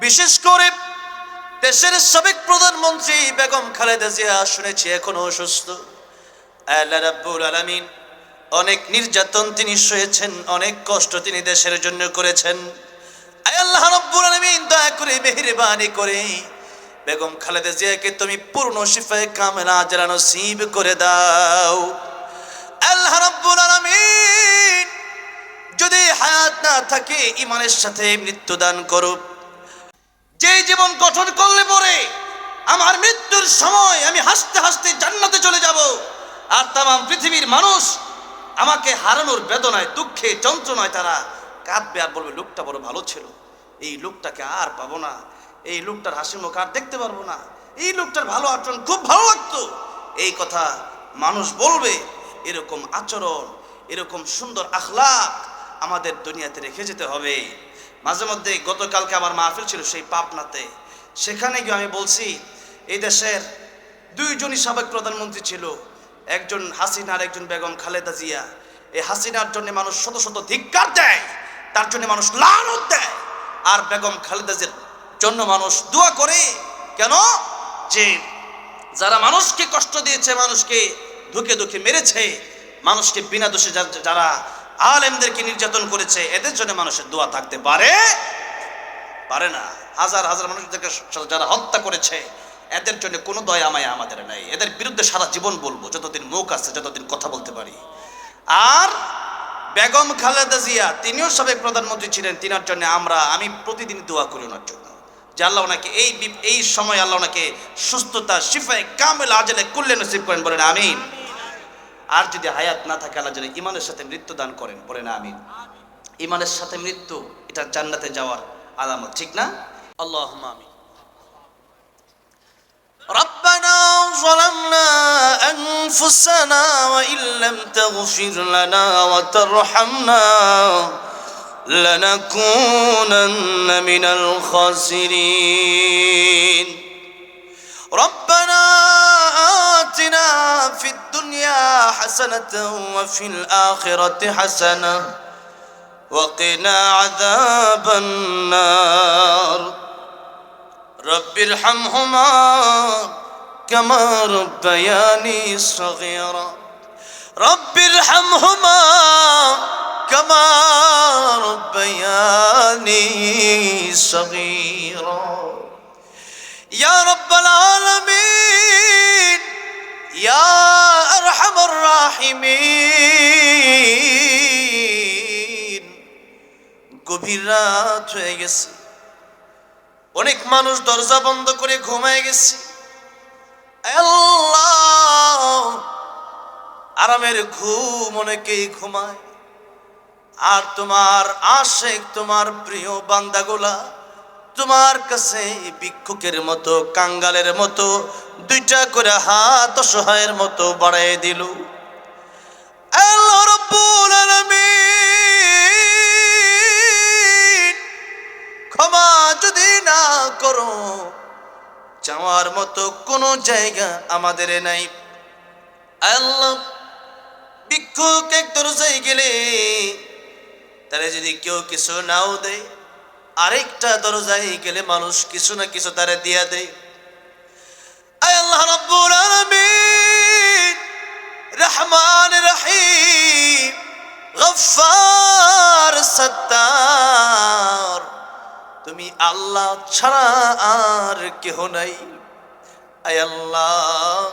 বিশেষ করে দেশের সাবেক প্রধানমন্ত্রী বেগম খালেদা জিয়া শুনেছি এখনো অসুস্থ। আল্লাহ রাব্বুল আলামিন অনেক নির্যাতন তিনি সয়েছেন, অনেক কষ্ট তিনি দেশের জন্য করেছেন। আল্লাহ রাব্বুল আলামিন দয়া করে মেহেরবানি করে বেগম খালেদা জিয়াকে তুমি পূর্ণ শিফায়ে কামেলা আজরা নসিব করে দাও। আল্লাহ রাব্বুল আলামিন যদি হায়াত না থাকে ঈমানের সাথে মৃত্যু দান করো। যে জীবন গঠন করলে পরে আমার মৃত্যুর সময় আমি হাসতে হাসতে জান্নাতে চলে যাব, আর তাম পৃথিবীর মানুষ আমাকে হারানোর বেদনায় দুঃখে যন্ত্রণায় তারা কাঁদবে আর বলবে লোকটা বড় ভালো ছিল, এই লোকটাকে আর পাবো না, এই লোকটার হাসি মুখ আর দেখতে পারবো না, এই লোকটার ভালো আচরণ খুব ভালো লাগতো, এই কথা মানুষ বলবে। এরকম আচরণ, এরকম সুন্দর আখলাক আমাদের দুনিয়াতে রেখে যেতে হবে। মাঝে মধ্যে গতকালকে আমার মাহফিল ছিল সেই পাবনাতে, সেখানে গিয়ে আমি বলছি এই দেশের দুইজনই সাবেক প্রধানমন্ত্রী ছিল, একজন হাসিনা আর একজন বেগম খালেদা জিয়া। এই হাসিনার জন্য মানুষ শত শত ধিক্কার দেয়, তার জন্য মানুষ লানত দেয়, আর বেগম খালেদা জিয়ার জন্য মানুষ দোয়া করে। কেন? যে যারা মানুষকে কষ্ট দিয়েছে, মানুষকে ধুকে ধুকে মেরেছে, মানুষকে বিনা দোষে যারা আলেমদেরকে নির্যাতন করেছে, এদের জন্য মানুষের দোয়া থাকতে পারে না। হাজার হাজার মানুষদেরকে যারা হত্যা করেছে, এদের জন্য কোনো দয়া মায়া আমাদের নাই। এদের বিরুদ্ধে সারা জীবন বলবো, যতদিন মুখ আছে, যতদিন কথা বলতে পারি। আর বেগম খালেদা জিয়া তিনিও সাবেক প্রধানমন্ত্রী ছিলেন, তিনার জন্য আমি প্রতিদিন দোয়া করি ওনার জন্য, যে আল্লাহ ওনাকে এই সময় আল্লাহ ওনাকে সুস্থতা, শিফায়ে কামেল আজলে কুল্লে নসিব করেন, বলেন আমিন। আর যদি হায়াত না থাকে আল্লাহ যেন ঈমানের সাথে মৃত্যু দান করেন, বলেন আমিন। ঈমানের সাথে মৃত্যু এটা জান্নাতে যাওয়ার আলামত, ঠিক না? আল্লাহুম্মা আমিন। ربنا ظلمنا أنفسنا وإن لم تغفر لنا وترحمنا لنكونن من الخاسرين ربنا آتنا في الدنيا حسنة وفي الآخرة حسنة وقنا عذاب النار رب ارحمهما كما ربياني صغيرا رب ارحمهما كما ربياني صغيرا يا رب العالمين يا أرحم الراحمين গভীর রাত হয়ে গেছে, অনেক মানুষ দরজা বন্ধ করে ঘুমায় গেছে। আল্লাহ, আরামের ঘুম অনেকেই ঘুমায়, আর তোমার আশিক, তোমার প্রিয় বান্দাগুলা তোমার কাছে ভিক্ষুকের মতো, কাঙ্গালের মতো দুইটা করে হাত অসহায়ের মতো বাড়ায় দিল। আল্লাহ রাব্বুল আলামিন, ক্ষমা যদি না করো, যাওয়ার মতো কোনো জায়গা আমাদের নাই। আল্লাহ, ভিক্ষুক এক দরজায় গেলে তারা যদি কেউ কিছু নাও দেয়, আরেকটা দরজায় গেলে মানুষ কিছু না কিছু তারা দিয়া দেয়। আল্লাহ রাব্বুল আলামিন রহমান রহিম, গফফার, সত্তার, তুমি আল্লাহ ছাড়া আর কেহ নাই। আয় আল্লাহ,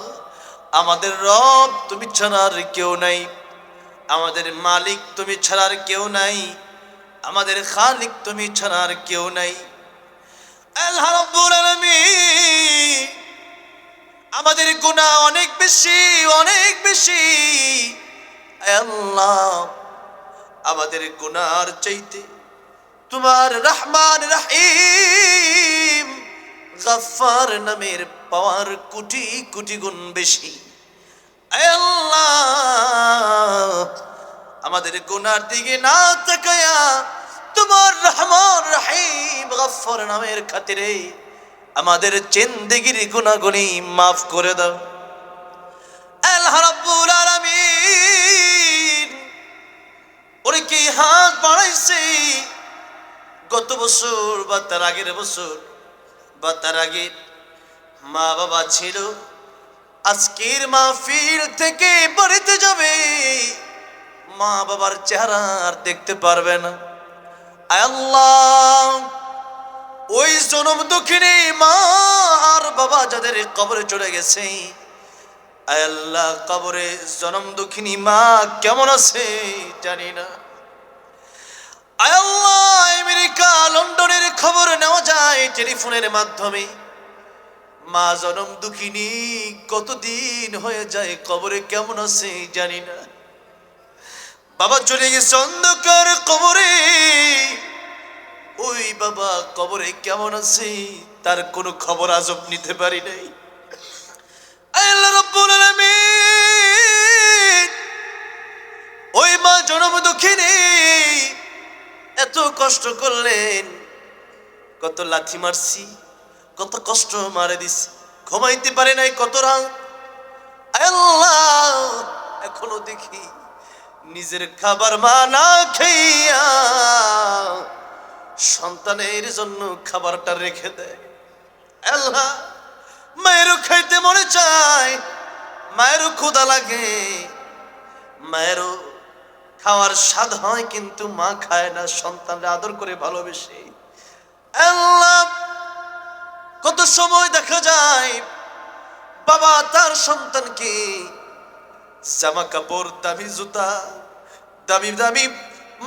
আমাদের রব তুমি ছাড়া আর কেউ নাই, আমাদের মালিক তুমি ছাড়া আর কেউ নাই, আমাদের খালিক তুমি ছাড়া আর কেউ নাই। আল্লাহ রাব্বুল আলামিন, আমাদের গুনাহ অনেক বেশি, অনেক বেশি। আল্লাহ, আমাদের গুনার চাইতে তোমার রহমান রহিম গফফার নামের পাওয়ার কোটি কোটি গুণ বেশি। আল্লাহ, আমাদের গুনার দিকে না তাকায়া তোমার রহমান রহিম গফফার নামের খাতিরে আমাদের জিন্দেগির গুনাহগুলি মাফ করে দাও। আল্লাহ রাব্বুল আলামিন, ওরে কি হাত বাড়াইছে, গত বছর বা তার আগের বছর বা তার আগে মা বাবা ছিল, আজকের মাহফিল থেকে বাড়িতে যাবে, মা বাবার চেহারা আর দেখতে পারবে না। আয় আল্লাহ, ওই জনম দুঃখিনী মা আর বাবা যাদের কবরে চলে গেছে, আয় আল্লাহ, কবরে জনম দুঃখিনী মা কেমন আছে জানি না। আয় আল্লাহ, আমেরিকা লন্ডনের খবর নেওয়া যায় টেলিফোনের মাধ্যমে। মা জনম দুঃখিনী কতদিন হয়ে যায় কবরে কেমন আছে জানি না। বাবা চলে গেছে অন্ধকার কবরে, ওই বাবা কবরে কেমন আছে তার কোনো খবর আজব নিতে পারি নাই। আল্লাহ রাব্বুল আলামিন ওই মা জনম দুঃখিনী এত কষ্ট করলেন, কত লাথি মারছি, কত কষ্ট মারে দিছি, ঘুমাইতে পারে নাই কত রাত। আল্লাহ, এখনো দেখি নিজের খাবার মা না খাইয়া সন্তানের জন্য খাবারটা রেখে দেয়। আল্লাহ, মায়েরও খাইতে মনে চায়, মায়েরও ক্ষুধা লাগে, মায়েরও খাওয়ার স্বাদ হয়, কিন্তু মা খায় না, সন্তানরা আদর করে ভালোবেসে। আল্লাহ, কত সময় দেখা যায় বাবা তার সন্তানকে জামা কাপড়, দামি জুতা, দামি দামি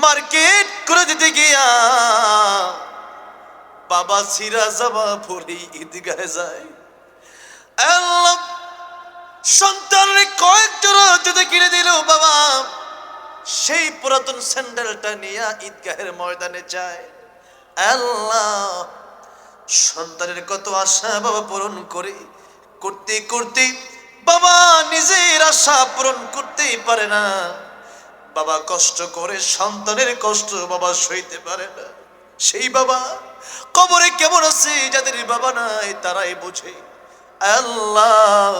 মার্কেট করে দিতে গিয়া বাবা ছিঁড়া জামা পরে ঈদগাহে যায়। আল্লাহ, সন্তানের কয়েক জোড়া জুতা কিনে দিল বাবা, সেই পুরাতন স্যান্ডেলটা নিয়ে ঈদগাহের ময়দানে যায়। আল্লাহ, সন্তানের কত আশা বাবা পূরণ করে করতে করতে বাবা নিজের আশা পূরণ করতেই পারে না। বাবা কষ্ট করে সন্তানের কষ্ট বাবা সইতে পারে না। সেই বাবা কবরে কেমন আছে যাদের বাবা নাই তারাই বোঝে। আল্লাহ,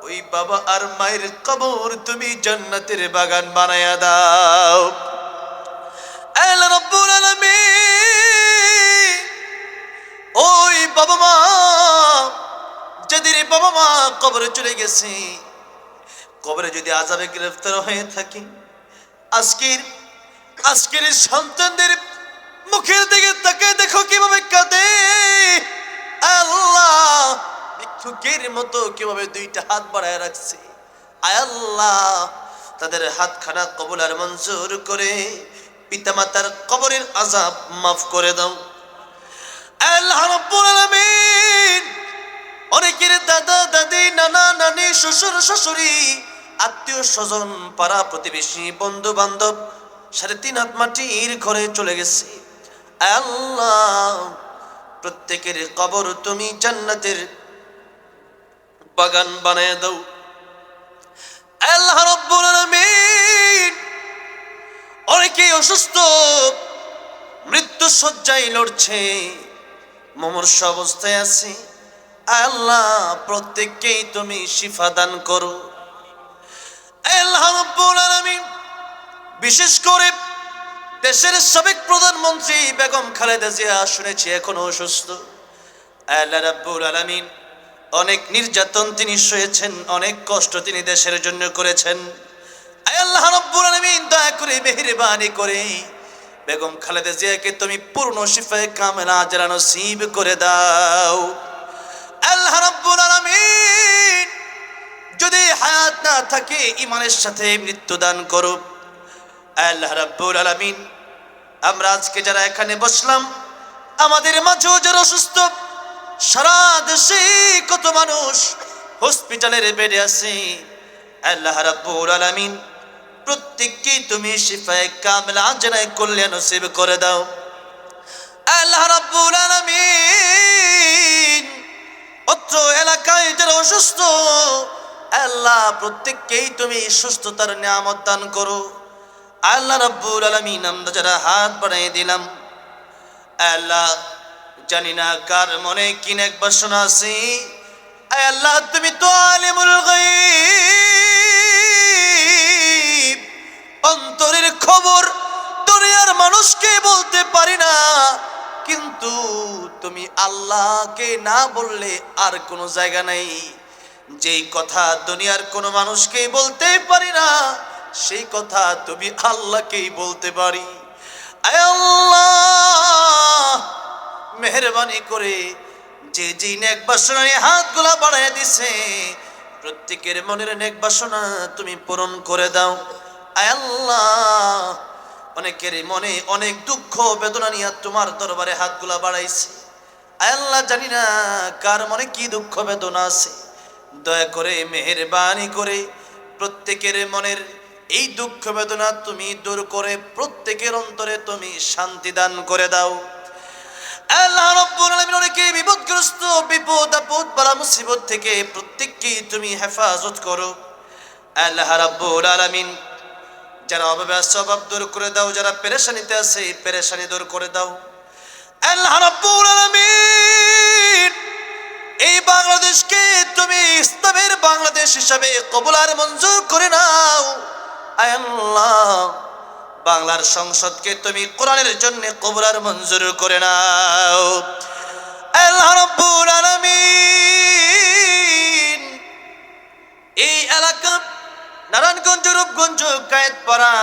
ওই বাবা আর মায়ের কবর তুমি জান্নাতের বাগান বানায়া দাও। আল্লাহ রাব্বুল আলামিন ওই বাবা মা যাদের বাবা মা কবরে চলে গেছে, কবরে যদি আযাবে গ্রেফতার হয়ে থাকে, আজকের সন্তানদের মুখের দিকে তাকিয়ে দেখো কিভাবে কাঁদে। আল্লাহ, ভিক্ষুকের মতো কিভাবে দুইটা হাত বাড়ায় রাখছে। আয় আল্লাহ, তাদের হাতখানা কবুল আর মঞ্জুর করে পিতামাতার কবরের আযাব মাফ করে দাও। আল্লাহ রাব্বুল আলামিন অনেকের দাদা দাদি, নানা নানি, শ্বশুর শাশুড়ি, আত্মীয় স্বজন, পাড়া প্রতিবেশী, বন্ধু বান্ধব 3.5 হাত মাটির ঘরে চলে গেছে। আল্লাহ, প্রত্যেকের কবর তুমি জান্নাতের বাগান বানায় দাও। আল্লাহ রাব্বুল আলামিন অনেকে অসুস্থ, মৃত্যু শয্যায় লড়ছে, মুমূর্ষ অবস্থায় আছে। আল্লাহ, প্রত্যেককেই তুমি শিফা দান করো। আল্লাহ রাব্বুল আলামিন বিশেষ করে দেশের সাবেক প্রধানমন্ত্রী বেগম খালেদা জিয়া শুনেছি এখনো অসুস্থ। আল্লাহ রাব্বুল আলামিন অনেক নির্যাতন তিনি সয়েছেন, অনেক কষ্ট তিনি দেশের জন্য করেছেন। আল্লাহ রাব্বুল আলামিন দয়া করে মেহেরবানি করে বেগম খালেদা জিয়াকে তুমি পূর্ণ শিফায়ে কামেলা আজরা নসিব করে দাও। আল্লাহ রাব্বুল আলামিন যদি হায়াত না থাকে ঈমানের সাথে মৃত্যু দান করো। আল্লাহ রাব্বুল আলামিন আমরা আজকে যারা এখানে বসলাম, আমাদের মাঝেও যারা অসুস্থ, সারা দেশে কত মানুষ হসপিটালের বেডে আছে, আল্লাহ রাব্বুল আলামিন প্রত্যেককে তুমি শিফায়ে কামেলা আজরায়ে কল্যাণ নসিব করে দাও। আল্লাহ রাব্বুল আলামিন অত্র এলাকায় যারা অসুস্থ, আল্লাহ প্রত্যেককেই তুমি সুস্থতার নিয়ামত দান করো। আল্লাহ রাব্বুল আলামিন আমরা যারা হাত বাড়িয়ে দিলাম, আল্লাহ জানি না কার মনে কি নেক বাসনা আছে। আল্লাহ, তুমি তো আলিমুল গায়ব, অন্তরের খবর দুনিয়ার মানুষকে বলতে পারি না, তুমি আল্লাহকে না বললে আর কোনো জায়গা নাই। যেই কথা দুনিয়ার কোনো মানুষকেই বলতে পারি না, সেই কথা তুমি আল্লাহকেই বলতে পারি। আয় আল্লাহ, মেহেরবানি করে যে যে নেক বাসনা নিয়ে হাতগুলা বাড়ায় দিছে, প্রত্যেকের মনের নেক বাসনা তুমি পূরণ করে দাও। আয় আল্লাহ, অনেকের মনে অনেক দুঃখ বেদনা নিয়ে তোমার দরবারে হাতগুলা বাড়াইছে। আয় আল্লাহ, জানি না কার মনে কি দুঃখ বেদনা আছে, দয়া করে মেহেরবানি করে প্রত্যেকের মনের এই দুঃখ বেদনা তুমি দূর করে প্রত্যেকের অন্তরে তুমি শান্তি দান করে দাও। আল্লাহ রাব্বুল আলামিন, অনেকে বিপদগ্রস্ত, বিপদ আপদ বালা মুসিবত থেকে প্রত্যেককে তুমি হেফাজত করো। আল্লাহ রাব্বুল আলামিন, যারা অভাবে আছে অভাব দূর করে দাও, যারা পেরেশানিতে আছে পেরেশানি দূর করে দাও। আল্লাহ রাব্বুল আলামিন, এই বাংলাদেশকে তুমি ইসলামের বাংলাদেশ হিসাবে কবুল আর মঞ্জুর করে নাও। আয় আল্লাহ, বাংলার সংসদকে তুমি কোরআনের জন্য কবুল আর মঞ্জুর করে নাও। আল্লাহ রাব্বুল আলামিন, এই এলাকা নারায়ণগঞ্জ, রূপগঞ্জ, কায়েতপাড়া,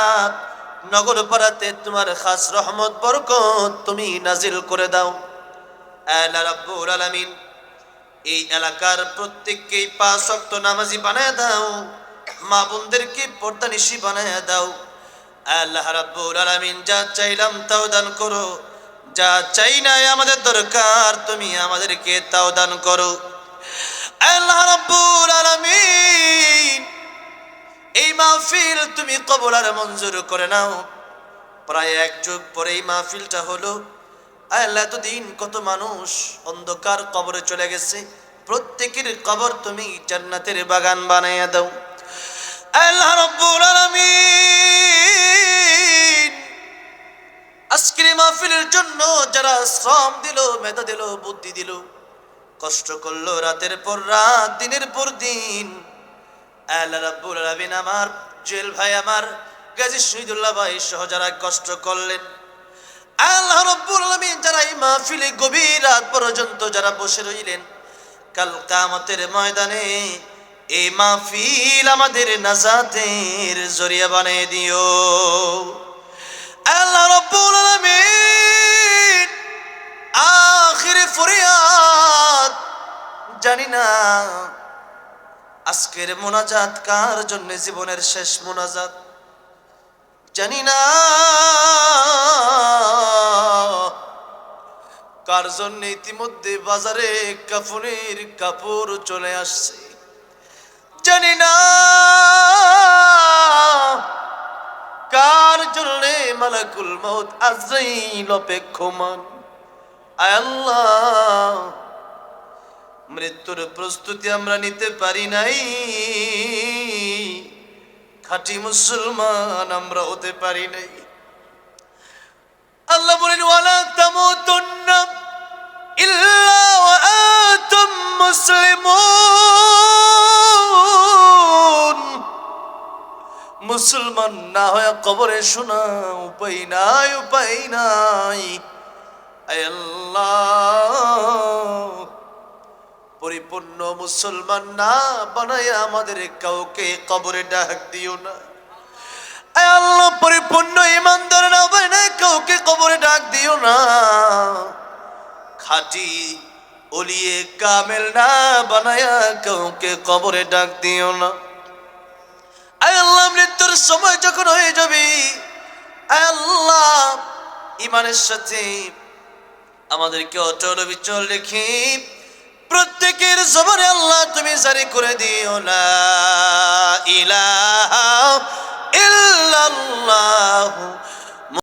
নগরপাড়াতে তোমার খাস রহমত বরকত তুমি নাজিল করে দাও। আল্লাহ রাব্বুল আলামিন, এই এলাকার প্রত্যেককেই 5 ওয়াক্ত নামাজি বানায় দাও, মা বোনদেরকে পর্দানিশী বানায় দাও। আল্লাহ রাব্বুল আলামিন, যা চাইলাম তাও দান করো, যা চাই নাই আমাদের দরকার তুমি আমাদেরকে তাও দান করো। আল্লাহ রাব্বুল আলামিন, এই মাহফিল তুমি কবুল আর মঞ্জুর করে নাও। প্রায় 1 যুগ পরে এই মাহফিলটা হলো। আল্লাহ, এতদিন কত মানুষ অন্ধকার কবরে চলে গেছে, প্রত্যেকের কবর তুমি জান্নাতের বাগান বানাইয়া দাও। আল্লাহ রাব্বুল আলামিন, আজকের মাহফিলের জন্য যারা শ্রম দিল, মেধা দিল, বুদ্ধি দিল, কষ্ট করলো রাতের পর রাত, দিনের পর দিন, আল্লাহ রাব্বুল আলামিন, আমার জুয়েল ভাই, আমার গাজী শহীদুল্লাহ ভাই সহ যারা কষ্ট করলেন, আল্লাহ রাব্বুল আলামিন, যারা এই মাহফিলে গভীর রাত পর্যন্ত যারা বসে রইলেন, কাল কিয়ামতের ময়দানে এই মাহফিল আমাদের নাজাতের জরিয়া বানিয়ে দিও। আল্লাহ রাব্বুল আলামিন, আখিরে ফরিয়াদ, জানি না আজকের মোনাজাত কার জন্য জীবনের শেষ মোনাজাত, জানি না কার জন্য ইতিমধ্যে বাজারে কাফনের কাপড় চলে আসছে, জানি না কার জন্য মালাকুল মউত আজরাইল অপেক্ষমান। আয় আল্লাহ, মৃত্যুর প্রস্তুতি আমরা নিতে পারি নাই, খাঁটি মুসলমান আমরা হতে পারি নাই। আল্লাহ বলেন, ওয়ালা তামুতুন্না ইল্লা ওয়া আনতুম মুসলিমুন। মুসলমান না হয়ে কবরে শোনা উপায় নাই, উপায় নাই। আয় আল্লাহ, পরিপূর্ণ মুসলমান না বানায় আমাদের কাউকে কবরে ডাক দিও না। আয় আল্লাহ, পরিপূর্ণ ইমানদার না বানায় কাউকে কবরে ডাক দিও না। খাঁটি ওলিয়ে কামেল না বানায়া কাউকে কবরে ডাক দিও না। আয় আল্লাহ, মৃত্যুর সময় যখন হয়ে যাবে, আয় আল্লাহ, ইমানের সাথে আমাদেরকে অটল বিচল রেখে প্রত্যেকের জবানে আল্লাহ তুমি জারি করে দিও, লা ইলাহা ইল্লাল্লাহু